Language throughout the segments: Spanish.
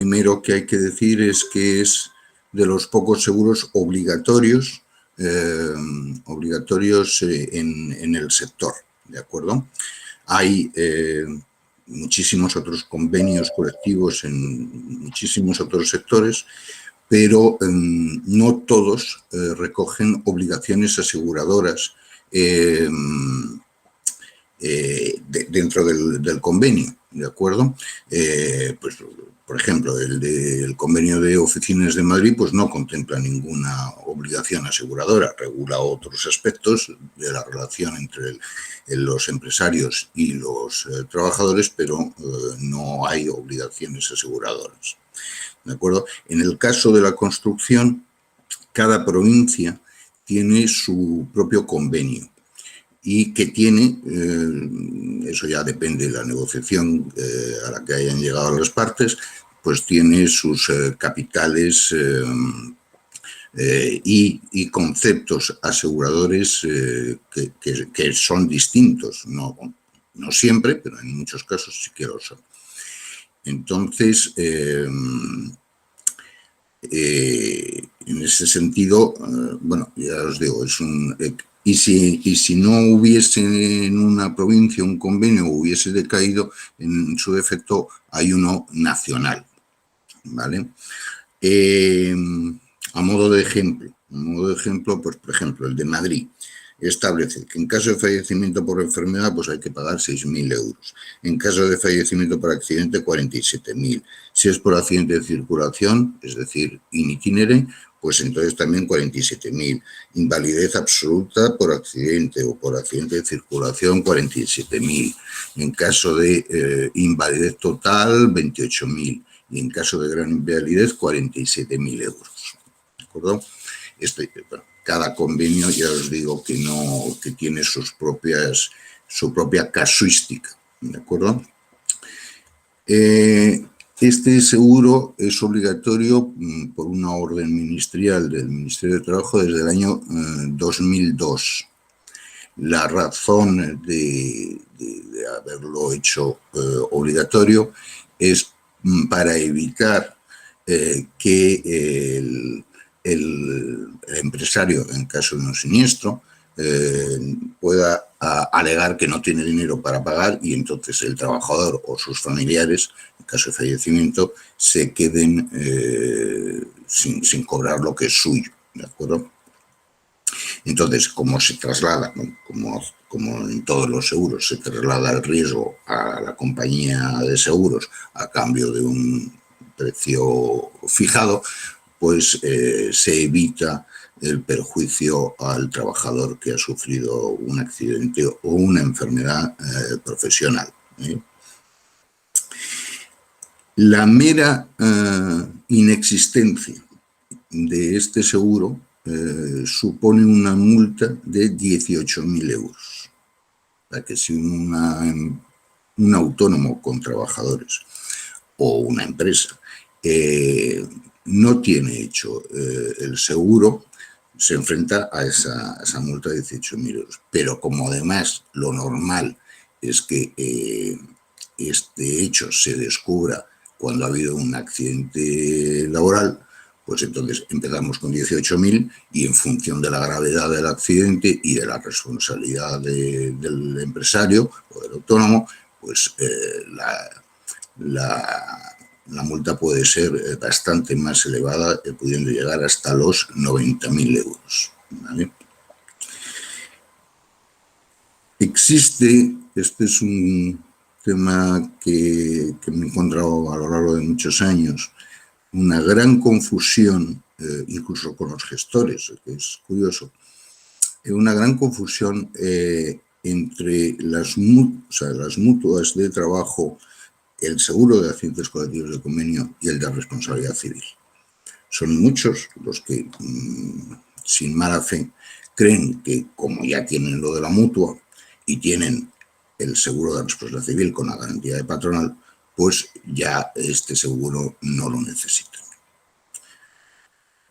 primero que hay que decir es que es de los pocos seguros obligatorios en el sector, ¿de acuerdo? Hay muchísimos otros convenios colectivos en muchísimos otros sectores, pero no todos recogen obligaciones aseguradoras dentro del convenio, ¿de acuerdo? Pues, por ejemplo, el convenio de oficinas de Madrid pues no contempla ninguna obligación aseguradora, regula otros aspectos de la relación entre los empresarios y los trabajadores, pero no hay obligaciones aseguradoras, ¿de acuerdo? En el caso de la construcción, cada provincia tiene su propio convenio y que tiene, eso ya depende de la negociación a la que hayan llegado las partes, pues tiene sus capitales y conceptos aseguradores que son distintos, no siempre, pero en muchos casos sí que lo son. Entonces, en ese sentido, bueno, ya os digo, es un... Y si no hubiese en una provincia un convenio o hubiese decaído, en su defecto hay uno nacional, ¿vale? A modo de ejemplo, pues, por ejemplo, el de Madrid establece que en caso de fallecimiento por enfermedad pues hay que pagar 6.000 euros. En caso de fallecimiento por accidente, 47.000. Si es por accidente de circulación, es decir, in itinere, pues entonces también 47.000. Invalidez absoluta por accidente o por accidente de circulación, 47.000. En caso de invalidez total, 28.000. Y en caso de gran invalidez, 47.000 euros. ¿De acuerdo? Bueno, cada convenio, ya os digo que tiene su propia casuística, ¿de acuerdo? Este seguro es obligatorio por una orden ministerial del Ministerio de Trabajo desde el año 2002. La razón de haberlo hecho obligatorio es para evitar que el empresario, en caso de un siniestro, pueda alegar que no tiene dinero para pagar y entonces el trabajador o sus familiares, en caso de fallecimiento, se queden sin cobrar lo que es suyo, ¿de acuerdo? Entonces, como se traslada, como en todos los seguros, se traslada el riesgo a la compañía de seguros a cambio de un precio fijado, pues se evita el perjuicio al trabajador que ha sufrido un accidente o una enfermedad profesional. La mera inexistencia de este seguro supone una multa de 18.000 euros. Para que si un autónomo con trabajadores o una empresa no tiene hecho el seguro, se enfrenta a esa multa de 18.000 euros. Pero como además lo normal es que este hecho se descubra cuando ha habido un accidente laboral, pues entonces empezamos con 18.000 y en función de la gravedad del accidente y de la responsabilidad del empresario o del autónomo, pues la multa puede ser bastante más elevada, pudiendo llegar hasta los 90.000 euros. ¿Vale? Existe, este es un tema que me he encontrado a lo largo de muchos años, una gran confusión, incluso con los gestores, que es curioso, una gran confusión entre las mutuas de trabajo, el seguro de accidentes colectivos de convenio y el de responsabilidad civil. Son muchos los que, sin mala fe, creen que como ya tienen lo de la mutua y tienen el seguro de responsabilidad civil con la garantía de patronal, pues ya este seguro no lo necesitan.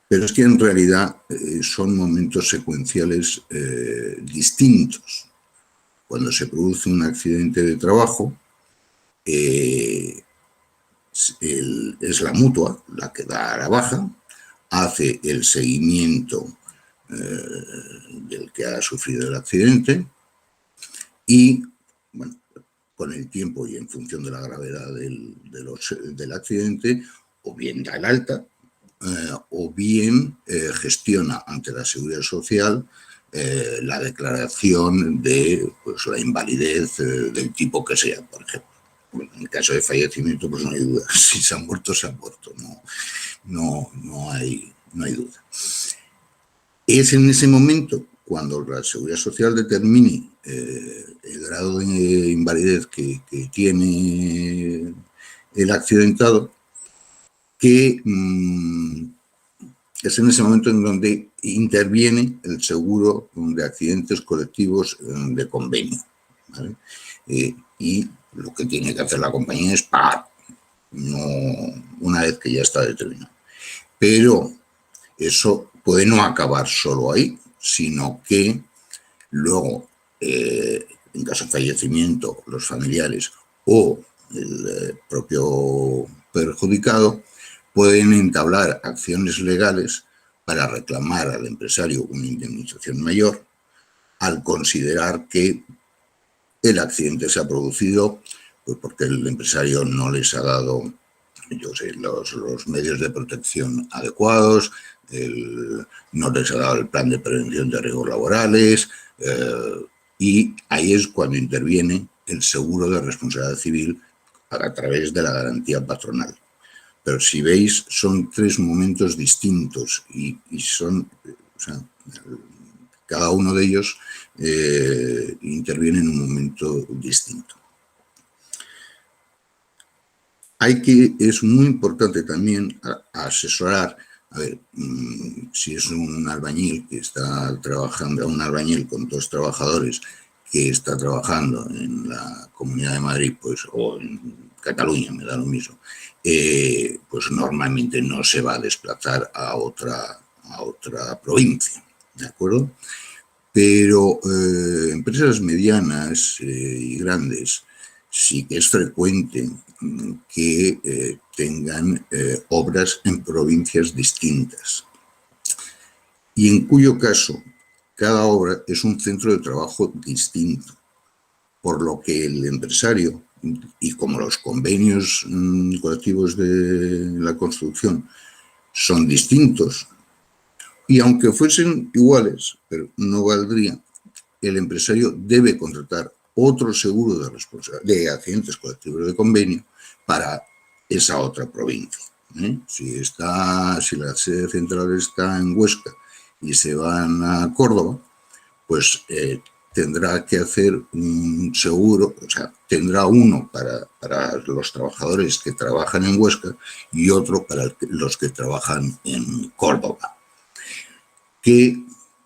Pero es que en realidad son momentos secuenciales distintos. Cuando se produce un accidente de trabajo, es la mutua la que da la baja, hace el seguimiento del que ha sufrido el accidente y, bueno, con el tiempo y en función de la gravedad del accidente, o bien da el alta, o bien gestiona ante la Seguridad Social la declaración de pues, la invalidez del tipo que sea, por ejemplo. Bueno, en caso de fallecimiento, pues no hay duda. Si se ha muerto, se ha muerto. No hay duda. Es en ese momento cuando la Seguridad Social determine el grado de invalidez que tiene el accidentado, que es en ese momento en donde interviene el seguro de accidentes colectivos de convenio, ¿vale? Y lo que tiene que hacer la compañía es pagar, no una vez que ya está determinado. Pero eso puede no acabar solo ahí, sino que luego, en caso de fallecimiento, los familiares o el propio perjudicado pueden entablar acciones legales para reclamar al empresario una indemnización mayor al considerar que el accidente se ha producido pues porque el empresario no les ha dado los medios de protección adecuados, no les ha dado el plan de prevención de riesgos laborales, y ahí es cuando interviene el seguro de responsabilidad civil a través de la garantía patronal. Pero si veis, son tres momentos distintos y son, o sea, cada uno de ellos interviene en un momento distinto. Es muy importante también asesorar, a ver, si es un albañil que está trabajando, un albañil con 2 trabajadores que está trabajando en la Comunidad de Madrid, pues, o en Cataluña, me da lo mismo, pues normalmente no se va a desplazar a otra provincia, ¿de acuerdo? Pero empresas medianas y grandes sí que es frecuente que tengan obras en provincias distintas y en cuyo caso cada obra es un centro de trabajo distinto, por lo que el empresario, y como los convenios colectivos de la construcción son distintos, y aunque fuesen iguales, pero no valdría, el empresario debe contratar otro seguro de accidentes colectivos de convenio para esa otra provincia. Si la sede central está en Huesca y se van a Córdoba, pues tendrá que hacer un seguro, o sea, tendrá uno para los trabajadores que trabajan en Huesca y otro para los que trabajan en Córdoba. Que,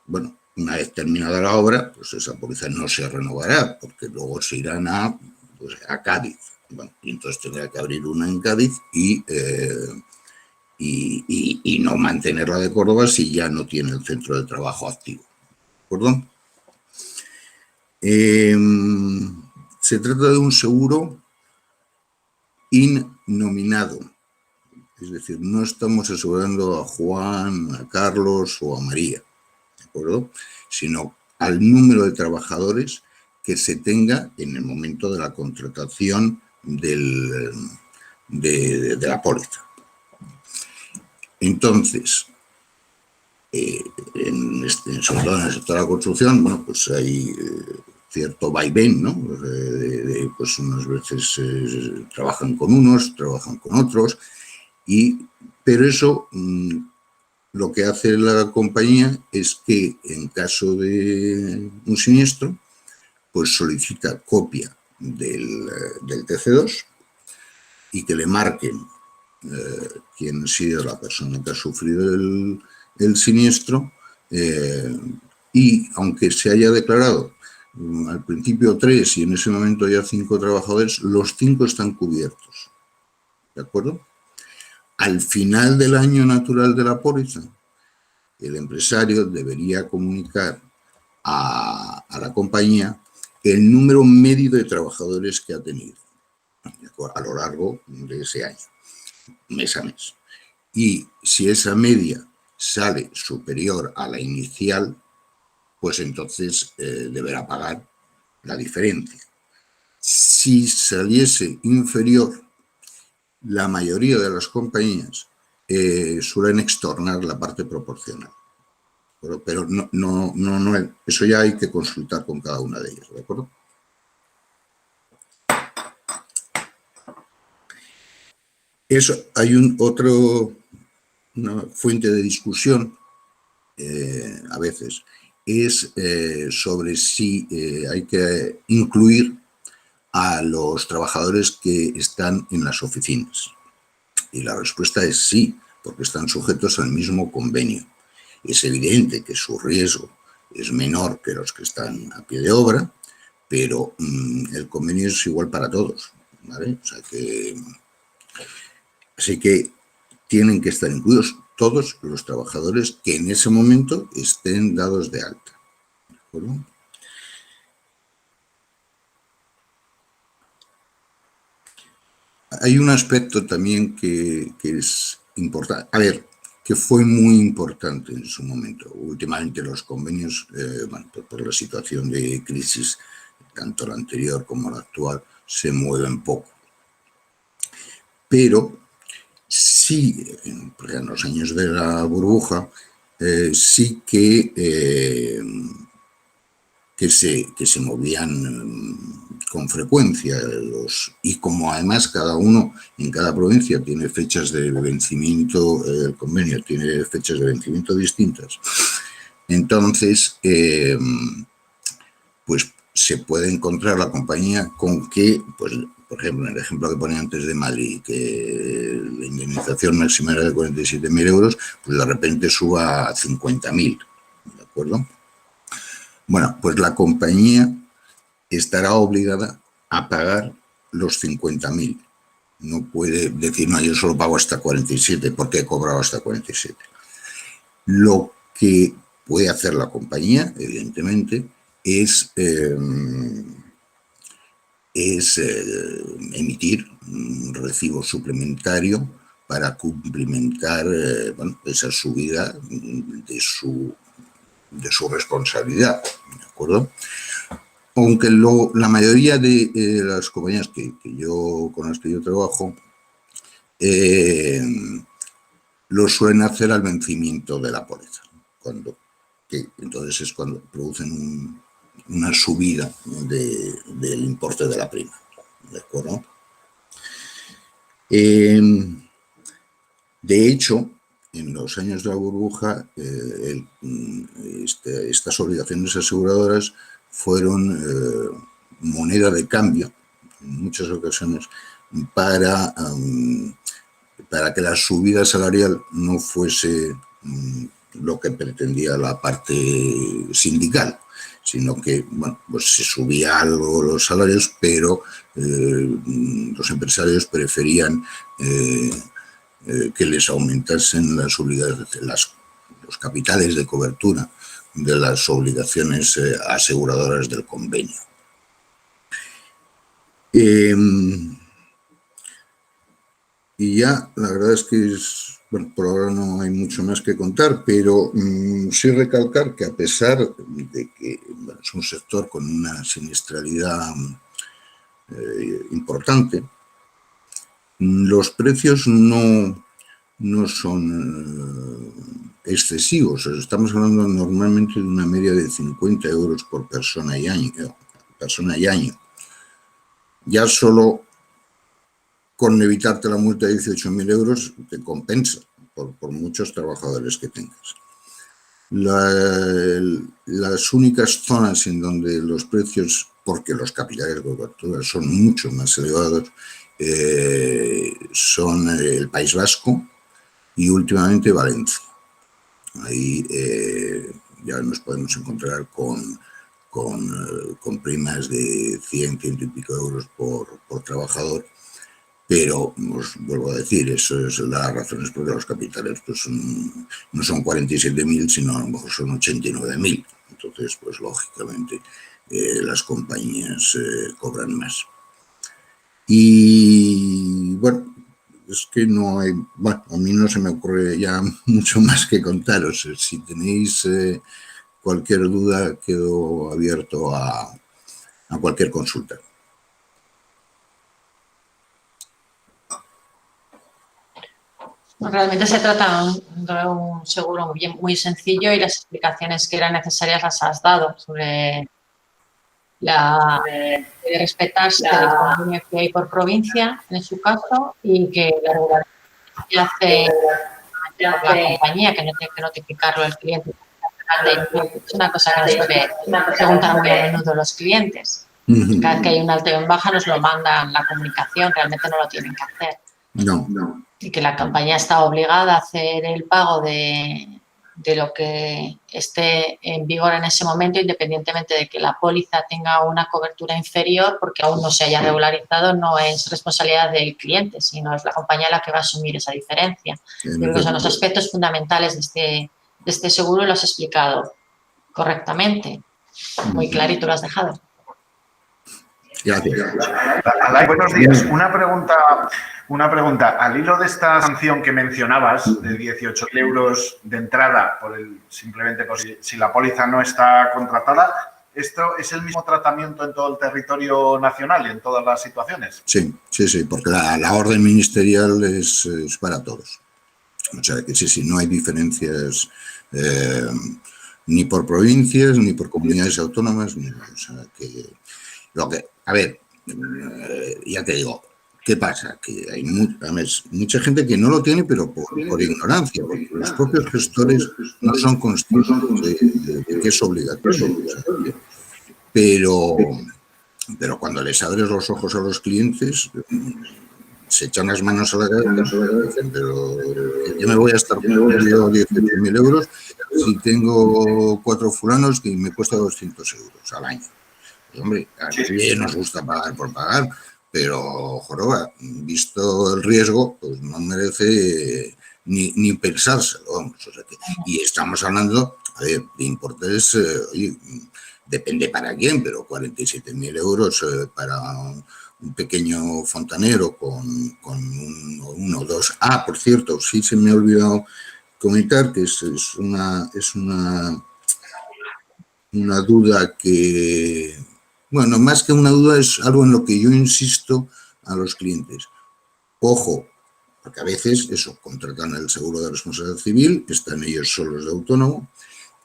bueno, una vez terminada la obra, pues esa póliza no se renovará, porque luego se irán a Cádiz. Bueno, y entonces tendrá que abrir una en Cádiz y no mantenerla de Córdoba si ya no tiene el centro de trabajo activo. ¿De acuerdo? Se trata de un seguro innominado. Es decir, no estamos asegurando a Juan, a Carlos o a María, ¿de acuerdo? Sino al número de trabajadores que se tenga en el momento de la contratación de la póliza. Entonces, sobre todo en el sector de la construcción, bueno, pues hay cierto vaivén, ¿no? Pues unas veces trabajan con unos, trabajan con otros, pero eso lo que hace la compañía es que en caso de un siniestro, pues solicita copia del TC2 y que le marquen quién ha sido la persona que ha sufrido el siniestro, y aunque se haya declarado al principio 3 y en ese momento ya 5 trabajadores, los 5 están cubiertos, ¿de acuerdo? Al final del año natural de la póliza, el empresario debería comunicar a la compañía el número medio de trabajadores que ha tenido a lo largo de ese año. mes a mes. Y si esa media sale superior a la inicial, pues entonces deberá pagar la diferencia. Si saliese inferior, la mayoría de las compañías suelen extornar la parte proporcional. Pero no, eso ya hay que consultar con cada una de ellas, ¿de acuerdo? Eso, hay una fuente de discusión, a veces, es sobre si hay que incluir a los trabajadores que están en las oficinas. Y la respuesta es sí, porque están sujetos al mismo convenio. Es evidente que su riesgo es menor que los que están a pie de obra, pero el convenio es igual para todos, ¿vale? O sea que, así que tienen que estar incluidos todos los trabajadores que en ese momento estén dados de alta, ¿de acuerdo? Hay un aspecto también que es importante. A ver, que fue muy importante en su momento. Últimamente los convenios, bueno, por la situación de crisis, tanto la anterior como la actual, se mueven poco. Pero sí, porque en los años de la burbuja, sí que se movían con frecuencia y como además cada uno en cada provincia tiene fechas de vencimiento, el convenio tiene fechas de vencimiento distintas, entonces pues se puede encontrar la compañía con que, pues por ejemplo, en el ejemplo que ponía antes de Madrid, que la indemnización máxima era de 47.000 euros, pues de repente suba a 50.000, ¿de acuerdo? Bueno, pues la compañía estará obligada a pagar los 50.000. No puede decir, no, yo solo pago hasta 47 porque he cobrado hasta 47. Lo que puede hacer la compañía, evidentemente, es emitir un recibo suplementario para cumplimentar bueno, esa subida de su responsabilidad, ¿de acuerdo? Aunque la mayoría de las compañías con las que yo trabajo lo suelen hacer al vencimiento de la póliza, entonces es cuando producen una subida del importe de la prima, ¿de acuerdo? De hecho, en los años de la burbuja, estas obligaciones aseguradoras fueron moneda de cambio, en muchas ocasiones, para que la subida salarial no fuese lo que pretendía la parte sindical, sino que bueno, pues se subía algo los salarios, pero los empresarios preferían que les aumentasen las obligaciones, los capitales de cobertura de las obligaciones aseguradoras del convenio. Y ya, la verdad es que bueno, por ahora no hay mucho más que contar, pero sí recalcar que a pesar de que bueno, es un sector con una siniestralidad importante, los precios no son excesivos. Estamos hablando normalmente de una media de 50 euros por persona y año. Ya solo con evitarte la multa de 18.000 euros te compensa por muchos trabajadores que tengas. Las únicas zonas en donde los precios, porque los capitales de cobertura son mucho más elevados, son el País Vasco y últimamente Valencia. Ahí ya nos podemos encontrar con primas de 100 y pico euros por trabajador, pero os vuelvo a decir, eso es las razones porque los capitales pues, no son 47.000, sino a lo mejor son 89.000. Entonces, pues lógicamente las compañías cobran más. Y bueno, es que no hay, bueno, a mí no se me ocurre ya mucho más que contaros. Si tenéis cualquier duda, quedo abierto a cualquier consulta. Realmente se trata de un seguro muy sencillo y las explicaciones que eran necesarias las has dado sobre de respetarse el convenio que hay por provincia, en su caso, y que la regularidad se hace por la compañía, que no tiene que notificarlo el cliente. Es una cosa que nos suele preguntar muy a menudo los clientes. Cada vez que hay un alto y un baja nos lo mandan la comunicación, realmente no lo tienen que hacer. No. Y que la compañía está obligada a hacer el pago de lo que esté en vigor en ese momento, independientemente de que la póliza tenga una cobertura inferior, porque aún no se haya regularizado, no es responsabilidad del cliente, sino es la compañía la que va a asumir esa diferencia. Yo creo que son los aspectos fundamentales de este seguro y lo has explicado correctamente. Muy clarito lo has dejado. Gracias. Alay, buenos días. Una pregunta. Al hilo de esta sanción que mencionabas, de 18.000 euros de entrada, simplemente por si la póliza no está contratada, ¿esto es el mismo tratamiento en todo el territorio nacional y en todas las situaciones? Sí, porque la orden ministerial es para todos. O sea, que sí, no hay diferencias ni por provincias, ni por comunidades autónomas, o sea, que... a ver, ya te digo, ¿qué pasa? Que hay mucha gente que no lo tiene, pero por ignorancia, porque los propios gestores no son conscientes de que es obligatorio. O sea, pero cuando les abres los ojos a los clientes, se echan las manos a la cabeza y dicen, pero yo me voy a estar poniendo 18.000 euros si tengo 4 fulanos que me cuesta 200 euros al año. Pues, hombre, a nadie nos gusta pagar por pagar, pero, joroba, visto el riesgo, pues no merece ni pensárselo, vamos. O sea que, y estamos hablando, a ver, de importes, oye, depende para quién, pero 47.000 euros para un pequeño fontanero con uno o dos. Ah, por cierto, sí se me ha olvidado comentar que es una duda que, bueno, más que una duda es algo en lo que yo insisto a los clientes. Ojo, porque a veces eso, contratan el seguro de responsabilidad civil, están ellos solos de autónomo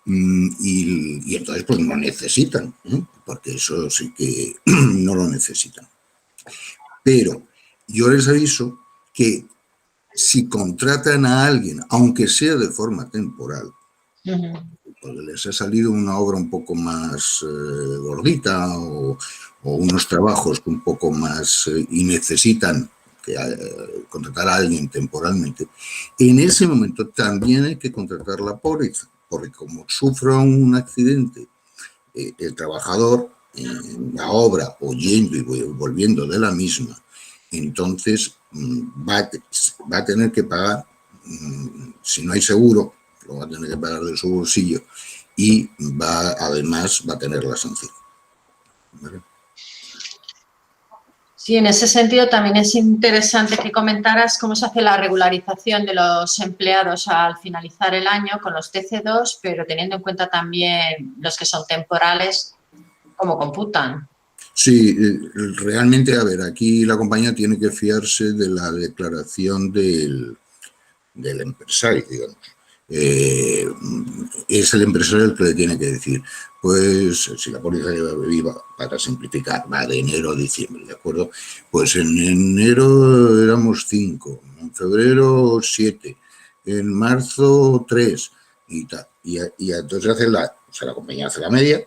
y entonces pues no necesitan, porque eso sí que no lo necesitan. Pero yo les aviso que si contratan a alguien, aunque sea de forma temporal, porque les ha salido una obra un poco más gordita o unos trabajos un poco más y necesitan contratar a alguien temporalmente, en ese momento también hay que contratar la póliza, porque como sufra un accidente el trabajador en la obra o yendo y volviendo de la misma, entonces va a tener que pagar, si no hay seguro, lo va a tener que pagar de su bolsillo y además va a tener la sanción. ¿Vale? Sí, en ese sentido también es interesante que comentaras cómo se hace la regularización de los empleados al finalizar el año con los TC2, pero teniendo en cuenta también los que son temporales, cómo computan. Sí, realmente, a ver, aquí la compañía tiene que fiarse de la declaración del empresario, digamos. Es el empresario el que le tiene que decir, pues si la póliza viva, para simplificar, va de enero a diciembre, ¿de acuerdo? Pues en enero éramos 5, en febrero 7, en marzo 3 y tal. Y entonces hace la compañía hace la media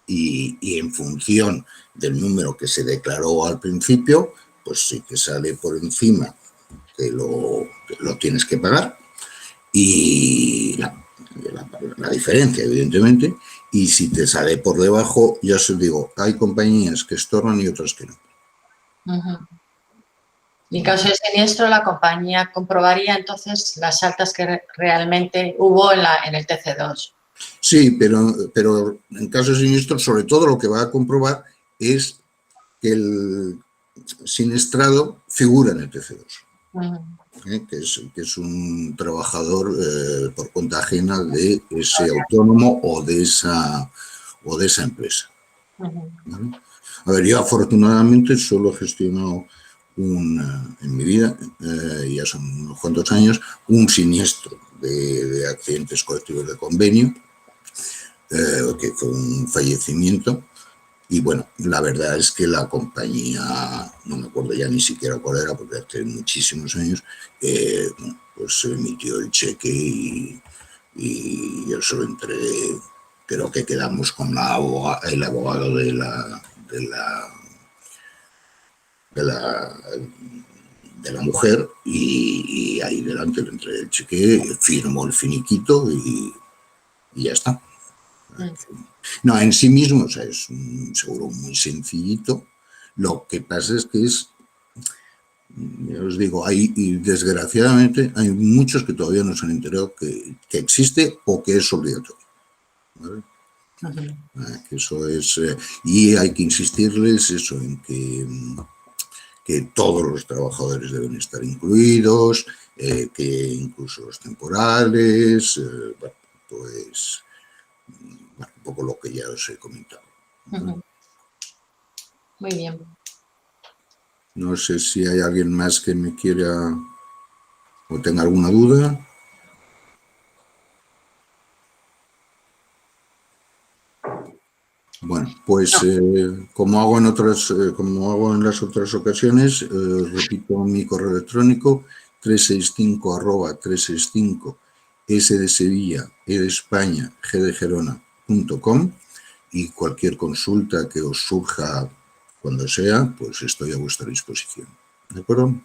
y en función del número que se declaró al principio, pues si te sale por encima, que lo tienes que pagar. Y la diferencia, evidentemente, y si te sale por debajo, ya os digo, hay compañías que estorban y otras que no. En caso de siniestro, la compañía comprobaría entonces las altas que realmente hubo en el TC2. Sí, pero en caso de siniestro, sobre todo lo que va a comprobar es que el siniestrado figura en el TC2. que es un trabajador por cuenta ajena de ese autónomo o de esa empresa. ¿Vale? A ver, yo afortunadamente solo he gestionado en mi vida, ya son unos cuantos años, un siniestro de accidentes colectivos de convenio, que fue un fallecimiento. Y bueno, la verdad es que la compañía, no me acuerdo ya ni siquiera cuál era, porque hace muchísimos años, pues emitió el cheque y yo se lo entregué. Creo que quedamos con el abogado de la mujer y ahí delante le entregué el cheque, firmó el finiquito y ya está. No, en sí mismo, o sea, es un seguro muy sencillito. Lo que pasa es que ya os digo, desgraciadamente hay muchos que todavía no se han enterado que existe o que es obligatorio. ¿Vale? Que eso es, y hay que insistirles eso en que todos los trabajadores deben estar incluidos, que incluso los temporales, bueno, pues un poco lo que ya os he comentado. Muy bien. No sé si hay alguien más que me quiera o tenga alguna duda. Bueno, pues como hago en las otras ocasiones, repito mi correo electrónico 365 s de Sevilla, e de España, g de Gerona.com, y cualquier consulta que os surja cuando sea, pues estoy a vuestra disposición. ¿De acuerdo?